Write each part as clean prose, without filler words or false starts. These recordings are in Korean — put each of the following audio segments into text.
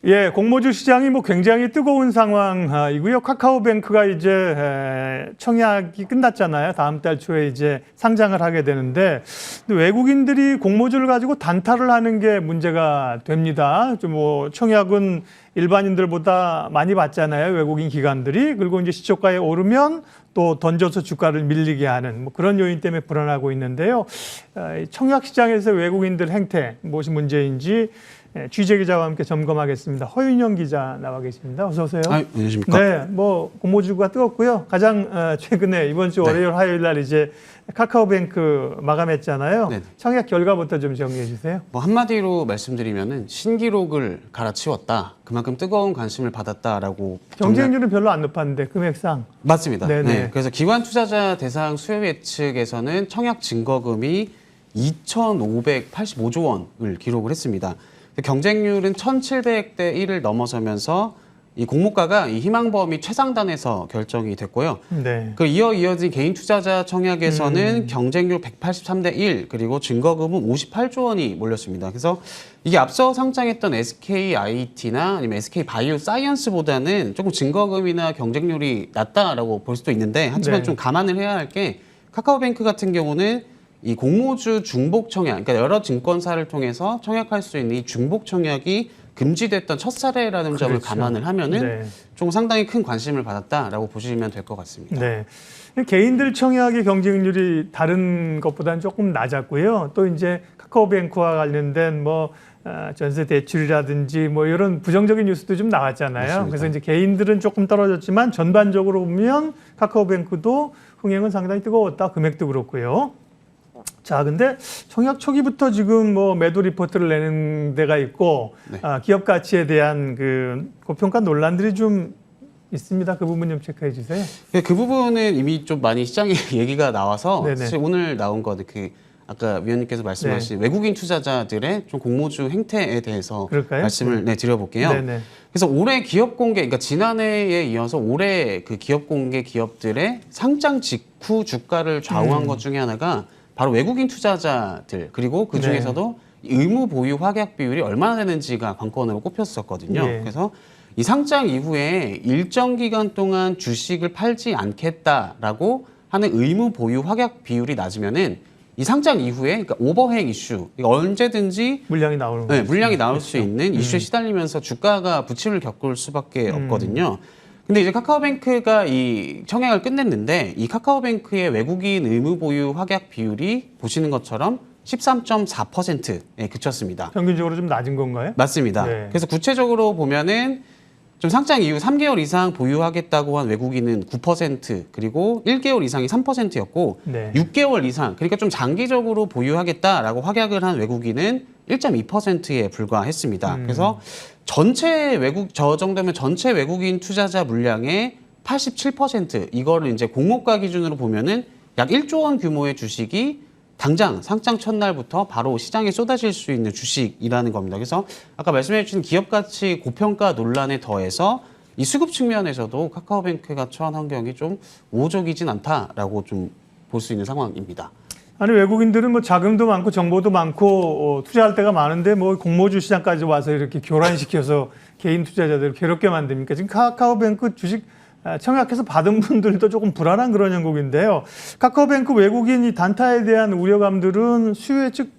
예, 공모주 시장이 뭐 굉장히 뜨거운 상황이고요. 카카오뱅크가 이제 청약이 끝났잖아요. 다음 달 초에 이제 상장을 하게 되는데 외국인들이 공모주를 가지고 단타를 하는 게 문제가 됩니다. 뭐 청약은 일반인들보다 많이 받잖아요. 외국인 기관들이. 그리고 이제 시초가에 오르면 또 던져서 주가를 밀리게 하는 뭐 그런 요인 때문에 불안하고 있는데요. 청약 시장에서 외국인들 행태 무엇이 문제인지 취재 기자와 함께 점검하겠습니다. 허윤영 기자 나와 계십니다. 어서 오세요. 안녕하십니까. 네, 뭐 공모주가 뜨겁고요. 가장 최근에 이번 주 월요일, 화요일 날 이제 카카오뱅크 마감했잖아요. 네. 청약 결과부터 좀 정리해 주세요. 뭐 한마디로 말씀드리면은 신기록을 갈아치웠다. 그만큼 뜨거운 관심을 받았다라고. 경쟁률은 별로 안 높았는데 금액상. 맞습니다. 네네. 네. 그래서 기관 투자자 대상 수요 예측에서는 청약 증거금이 2,585조 원을 기록을 했습니다. 경쟁률은 1,700대 1을 넘어서면서 이 공모가가 이 희망 범위 최상단에서 결정이 됐고요. 네. 그 이어진 개인 투자자 청약에서는 경쟁률 183대 1 그리고 증거금은 58조 원이 몰렸습니다. 그래서 이게 앞서 상장했던 SKIT나 아니면 SK바이오사이언스보다는 조금 증거금이나 경쟁률이 낮다라고 볼 수도 있는데 하지만 네. 좀 감안을 해야 할 게 카카오뱅크 같은 경우는 이 공모주 중복 청약, 그러니까 여러 증권사를 통해서 청약할 수 있는 이 중복 청약이 금지됐던 첫 사례라는 그렇죠. 점을 감안을 하면은 네. 좀 상당히 큰 관심을 받았다라고 보시면 될 것 같습니다. 네. 개인들 청약의 경쟁률이 다른 것보다는 조금 낮았고요. 또 이제 카카오뱅크와 관련된 뭐 전세 대출이라든지 뭐 이런 부정적인 뉴스도 좀 나왔잖아요. 맞습니다. 그래서 이제 개인들은 조금 떨어졌지만 전반적으로 보면 카카오뱅크도 흥행은 상당히 뜨거웠다. 금액도 그렇고요. 자, 근데 청약 초기부터 지금 뭐 매도 리포트를 내는 데가 있고 네. 기업 가치에 대한 그 고평가 논란들이 좀 있습니다. 그 부분 좀 체크해 주세요. 그 부분은 이미 좀 많이 시장에 얘기가 나와서 네네. 사실 오늘 나온 거는 그 아까 위원님께서 말씀하신 외국인 투자자들의 좀 공모주 행태에 대해서 그럴까요? 말씀을 드려볼게요. 네네. 그래서 올해 기업 공개, 그러니까 지난해에 이어서 올해 그 기업 공개 기업들의 상장 직후 주가를 좌우한 것 중에 하나가 바로 외국인 투자자들 그리고 그 중에서도 의무 보유 확약 비율이 얼마나 되는지가 관건으로 꼽혔었거든요. 예. 그래서 이 상장 이후에 일정 기간 동안 주식을 팔지 않겠다라고 하는 의무 보유 확약 비율이 낮으면은 이 상장 이후에 그러니까 오버행 이슈, 그러니까 언제든지 물량이 나오는 네, 거죠. 물량이 나올 그렇죠. 수 있는 이슈에 시달리면서 주가가 부침을 겪을 수밖에 없거든요. 근데 이제 카카오뱅크가 이 청약을 끝냈는데 이 카카오뱅크의 외국인 의무 보유 확약 비율이 보시는 것처럼 13.4%에 그쳤습니다. 평균적으로 좀 낮은 건가요? 맞습니다. 네. 그래서 구체적으로 보면은 좀 상장 이후 3개월 이상 보유하겠다고 한 외국인은 9% 그리고 1개월 이상이 3%였고 네. 6개월 이상 그러니까 좀 장기적으로 보유하겠다라고 확약을 한 외국인은 1.2%에 불과했습니다. 그래서 저 정도면 전체 외국인 투자자 물량의 87% 이거를 이제 공모가 기준으로 보면은 약 1조 원 규모의 주식이 당장 상장 첫날부터 바로 시장에 쏟아질 수 있는 주식이라는 겁니다. 그래서 아까 말씀해 주신 기업 가치 고평가 논란에 더해서 이 수급 측면에서도 카카오뱅크가 처한 환경이 좀 우호적이진 않다라고 좀 볼 수 있는 상황입니다. 아니 외국인들은 뭐 자금도 많고 정보도 많고 투자할 때가 많은데 뭐 공모주 시장까지 와서 이렇게 교란시켜서 개인 투자자들을 괴롭게 만듭니까? 지금 카카오뱅크 주식 청약해서 받은 분들도 조금 불안한 그런 형국인데요. 카카오뱅크 외국인 이 단타에 대한 우려감들은 수요 예측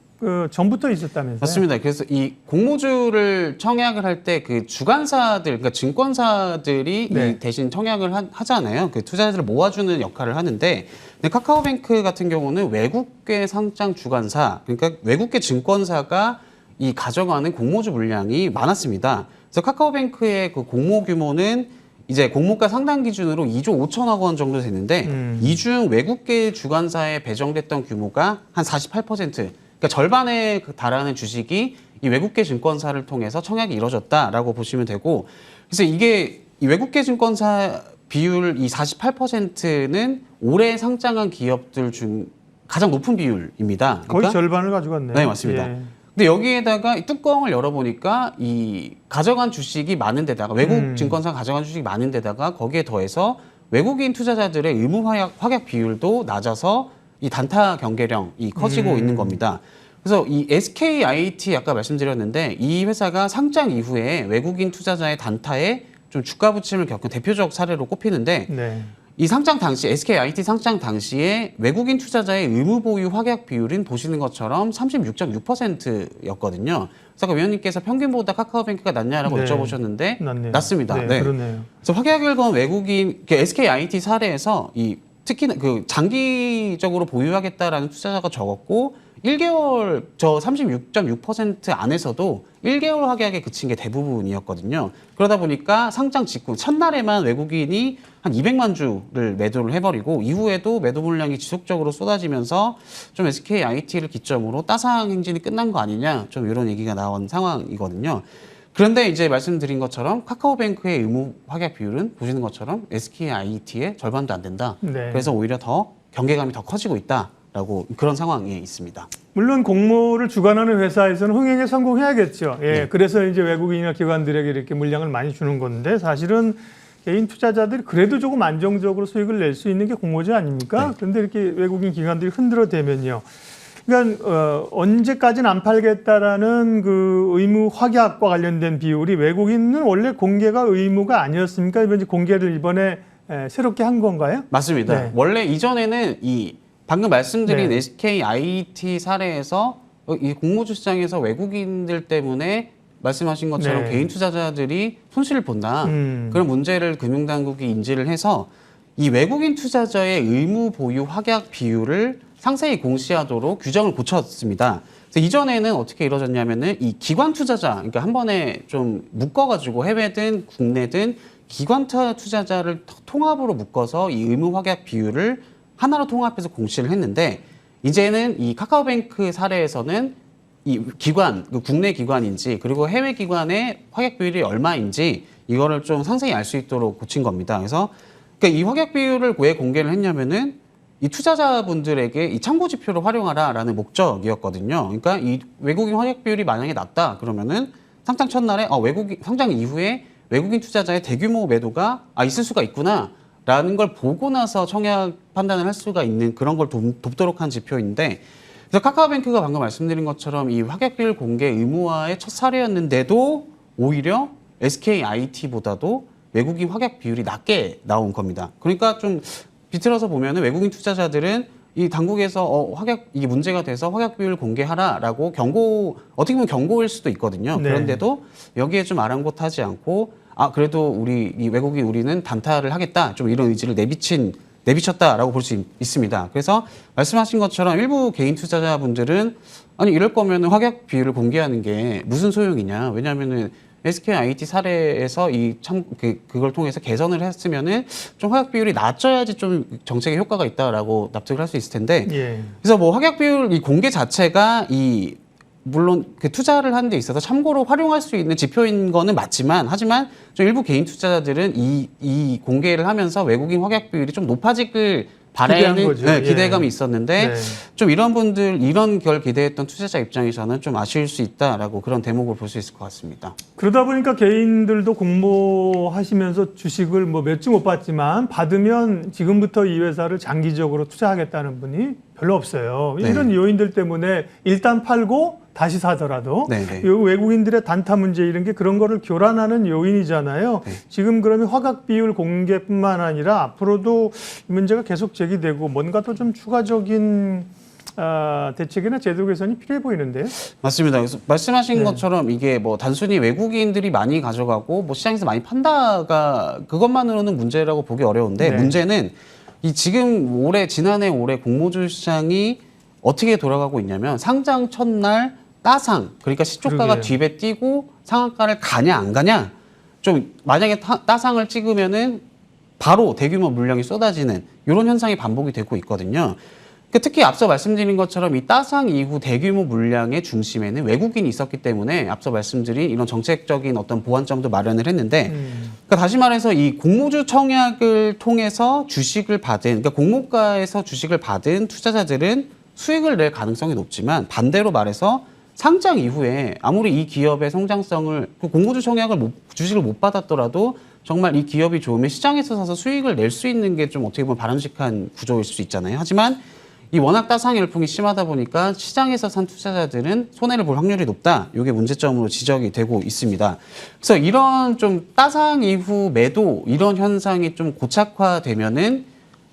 전부터 있었다면서요? 맞습니다. 그래서 이 공모주를 청약을 할 때 그 주관사들, 그러니까 증권사들이 네. 이 대신 청약을 하잖아요. 그 투자자들을 모아주는 역할을 하는데 근데 카카오뱅크 같은 경우는 외국계 상장 주관사, 그러니까 외국계 증권사가 이 가져가는 공모주 물량이 많았습니다. 그래서 카카오뱅크의 그 공모 규모는 이제 공모가 상당 기준으로 2조 5천억 원 정도 되는데 이 중 외국계 주관사에 배정됐던 규모가 한 48%, 그러니까 절반에 달하는 주식이 이 외국계 증권사를 통해서 청약이 이루어졌다라고 보시면 되고, 그래서 이게 이 외국계 증권사 비율 이 48%는 올해 상장한 기업들 중 가장 높은 비율입니다. 거의 그러니까 절반을 가져갔네요. 네, 맞습니다. 예. 근데 여기에다가 이 뚜껑을 열어보니까 이 가져간 주식이 많은 데다가 외국 증권사 가져간 주식이 많은 데다가 거기에 더해서 외국인 투자자들의 의무 확약 비율도 낮아서 이 단타 경계령이 커지고 있는 겁니다. 그래서 이 SKIT 아까 말씀드렸는데 이 회사가 상장 이후에 외국인 투자자의 단타에 좀 주가 부침을 겪은 대표적 사례로 꼽히는데 네. 이 상장 당시 SKIT 상장 당시에 외국인 투자자의 의무 보유 확약 비율은 보시는 것처럼 36.6%였거든요. 그래서 아까 위원님께서 평균보다 카카오뱅크가 낮냐라고 네. 여쭤보셨는데 낮네요. 낮습니다. 네, 네. 그러네요. 그래서 확약을 건 외국인 SKIT 사례에서 특히 그 장기적으로 보유하겠다라는 투자자가 적었고 1개월 저 36.6% 안에서도 1개월 확약에 그친 게 대부분이었거든요. 그러다 보니까 상장 직후 첫날에만 외국인이 한 200만 주를 매도를 해버리고 이후에도 매도 물량이 지속적으로 쏟아지면서 좀 SKIT를 기점으로 따상 행진이 끝난 거 아니냐 좀 이런 얘기가 나온 상황이거든요. 그런데 이제 말씀드린 것처럼 카카오뱅크의 의무 확약 비율은 보시는 것처럼 SKIT의 절반도 안 된다. 네. 그래서 오히려 더 경계감이 더 커지고 있다라고 그런 상황에 있습니다. 물론 공모를 주관하는 회사에서는 흥행에 성공해야겠죠. 예, 네. 그래서 이제 외국인이나 기관들에게 이렇게 물량을 많이 주는 건데 사실은 개인 투자자들이 그래도 조금 안정적으로 수익을 낼 수 있는 게 공모주 아닙니까? 네. 그런데 이렇게 외국인 기관들이 흔들어대면요. 그러니까 언제까지는 안 팔겠다라는 그 의무 확약과 관련된 비율이 외국인은 원래 공개가 의무가 아니었습니까? 이번 공개를 이번에 새롭게 한 건가요? 맞습니다. 네. 원래 이전에는 방금 말씀드린 네. SKIT 사례에서 이 공모주 시장에서 외국인들 때문에 말씀하신 것처럼 네. 개인 투자자들이 손실을 본다. 그런 문제를 금융당국이 인지를 해서 이 외국인 투자자의 의무 보유 확약 비율을 상세히 공시하도록 규정을 고쳤습니다. 그래서 이전에는 어떻게 이루어졌냐면은 이 기관 투자자, 그러니까 한 번에 좀 묶어가지고 해외든 국내든 기관 투자자를 통합으로 묶어서 이 의무 확약 비율을 하나로 통합해서 공시를 했는데 이제는 이 카카오뱅크 사례에서는 이 기관, 국내 기관인지 그리고 해외 기관의 확약 비율이 얼마인지 이거를 좀 상세히 알 수 있도록 고친 겁니다. 그래서 그러니까 이 확약 비율을 왜 공개를 했냐면은 이 투자자분들에게 이 참고 지표를 활용하라라는 목적이었거든요. 그러니까 이 외국인 확약 비율이 만약에 낮다 그러면은 상장 첫날에 상장 이후에 외국인 투자자의 대규모 매도가 있을 수가 있구나라는 걸 보고 나서 청약 판단을 할 수가 있는 그런 걸 돕도록 한 지표인데 그래서 카카오뱅크가 방금 말씀드린 것처럼 이 확약 비율 공개 의무화의 첫 사례였는데도 오히려 SKIT보다도 외국인 확약 비율이 낮게 나온 겁니다. 그러니까 좀 비틀어서 보면은 외국인 투자자들은 이 당국에서 이게 문제가 돼서 확약 비율 공개하라라고 어떻게 보면 경고일 수도 있거든요. 네. 그런데도 여기에 좀 아랑곳하지 않고 그래도 이 외국인 우리는 단타를 하겠다 좀 이런 의지를 내비쳤다라고 볼 수 있습니다. 그래서 말씀하신 것처럼 일부 개인 투자자분들은 이럴 거면 확약 비율을 공개하는 게 무슨 소용이냐. 왜냐하면은 SKIT 사례에서 그걸 통해서 개선을 했으면은 좀 확약 비율이 낮춰야지 좀 정책에 효과가 있다라고 납득을 할 수 있을 텐데. 예. 그래서 뭐 확약 비율 이 공개 자체가 물론 그 투자를 하는 데 있어서 참고로 활용할 수 있는 지표인 거는 맞지만 하지만 좀 일부 개인 투자자들은 이 공개를 하면서 외국인 확약 비율이 좀 높아지길 바라는 거죠. 기대감이 예. 있었는데 네. 좀 이런 걸 기대했던 투자자 입장에서는 좀 아쉬울 수 있다라고 그런 대목을 볼 수 있을 것 같습니다. 그러다 보니까 개인들도 공모하시면서 주식을 몇 주 못 받지만 받으면 지금부터 이 회사를 장기적으로 투자하겠다는 분이 별로 없어요. 네. 이런 요인들 때문에 일단 팔고 다시 사더라도 네네. 이 외국인들의 단타 문제 이런 게 그런 거를 교란하는 요인이잖아요. 네. 지금 그러면 확약 비율 공개뿐만 아니라 앞으로도 이 문제가 계속 제기되고 뭔가 또 좀 추가적인 대책이나 제도 개선이 필요해 보이는데요. 맞습니다. 그래서 말씀하신 네. 것처럼 이게 단순히 외국인들이 많이 가져가고 시장에서 많이 판다가 그것만으로는 문제라고 보기 어려운데 네. 문제는 지난해 올해 공모주 시장이 어떻게 돌아가고 있냐면 상장 첫날 따상 그러니까 시초가가 그러게요. 뒤에 뛰고 상한가를 가냐 안 가냐 좀 만약에 따상을 찍으면은 바로 대규모 물량이 쏟아지는 이런 현상이 반복이 되고 있거든요. 특히 앞서 말씀드린 것처럼 이 따상 이후 대규모 물량의 중심에는 외국인이 있었기 때문에 앞서 말씀드린 이런 정책적인 어떤 보완점도 마련을 했는데 그러니까 다시 말해서 이 공모주 청약을 통해서 주식을 받은 그러니까 공모가에서 주식을 받은 투자자들은 수익을 낼 가능성이 높지만 반대로 말해서 상장 이후에 아무리 이 기업의 성장성을 공모주 청약을 주식을 못 받았더라도 정말 이 기업이 좋으면 시장에서 사서 수익을 낼 수 있는 게 좀 어떻게 보면 바람직한 구조일 수 있잖아요. 하지만 이 워낙 따상 열풍이 심하다 보니까 시장에서 산 투자자들은 손해를 볼 확률이 높다. 이게 문제점으로 지적이 되고 있습니다. 그래서 이런 좀 따상 이후 매도 이런 현상이 좀 고착화되면은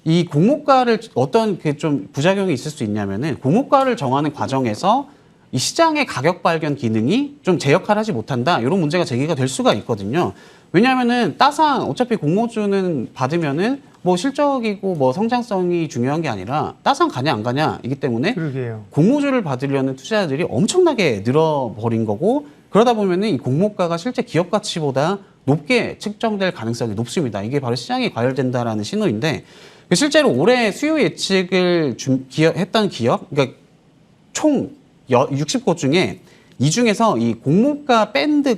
이 공모가를 어떤 그 좀 부작용이 있을 수 있냐면은 공모가를 정하는 과정에서 이 시장의 가격 발견 기능이 좀 제 역할을 하지 못한다. 이런 문제가 제기가 될 수가 있거든요. 왜냐하면은 따상 어차피 공모주는 받으면은 뭐 실적이고 뭐 성장성이 중요한 게 아니라 따상 가냐 안 가냐이기 때문에 그러게요. 공모주를 받으려는 투자자들이 엄청나게 늘어버린 거고 그러다 보면은 이 공모가가 실제 기업 가치보다 높게 측정될 가능성이 높습니다. 이게 바로 시장이 과열된다라는 신호인데 실제로 올해 수요 예측을 했던 기업, 그러니까 총 60곳 중에 이 중에서 이 공모가가 밴드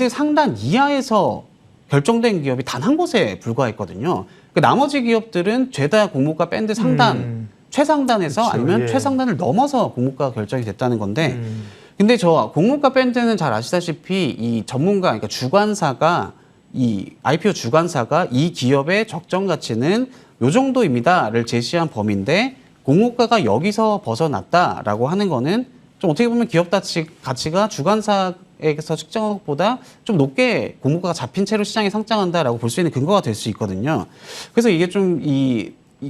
상단 이하에서 결정된 기업이 단 한 곳에 불과했거든요. 그 나머지 기업들은 죄다 공모가 밴드 상단, 최상단에서 그쵸, 아니면 예. 최상단을 넘어서 공모가가 결정이 됐다는 건데 근데 저 공모가 밴드는 잘 아시다시피 이 전문가, 그러니까 주관사가 이 IPO 주관사가 이 기업의 적정 가치는 요 정도입니다를 제시한 범위인데 공모가가 여기서 벗어났다라고 하는 거는 좀 어떻게 보면 기업 가치가 주관사에서 측정한 것보다 좀 높게 공모가가 잡힌 채로 시장에 상장한다라고 볼 수 있는 근거가 될 수 있거든요. 그래서 이게 좀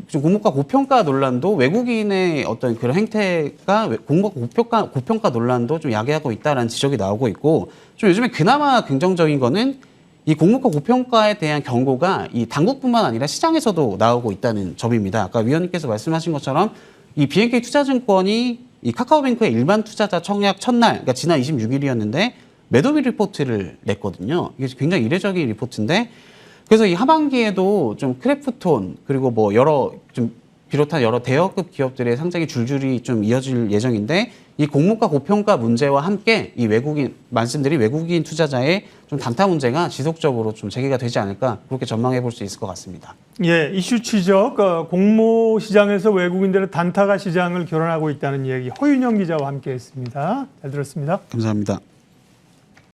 좀 공모가 고평가 논란도 외국인의 어떤 그런 행태가 공모가 고평가 논란도 좀 야기하고 있다라는 지적이 나오고 있고 좀 요즘에 그나마 긍정적인 거는 이 공모가 고평가에 대한 경고가 이 당국뿐만 아니라 시장에서도 나오고 있다는 점입니다. 아까 위원님께서 말씀하신 것처럼 이 BNK 투자증권이 이 카카오뱅크의 일반 투자자 청약 첫날, 그러니까 지난 26일이었는데 매도비 리포트를 냈거든요. 이게 굉장히 이례적인 리포트인데 그래서 이 하반기에도 좀 크래프톤 그리고 뭐 비롯한 여러 대여급 기업들의 상장이 줄줄이 좀 이어질 예정인데 이 공모가 고평가 문제와 함께 이 말씀드린 외국인 투자자의 좀 단타 문제가 지속적으로 좀 제기가 되지 않을까 그렇게 전망해 볼 수 있을 것 같습니다. 예, 이슈 지적, 공모 시장에서 외국인들의 단타가 시장을 결혼하고 있다는 얘기 허윤영 기자와 함께했습니다. 잘 들었습니다. 감사합니다.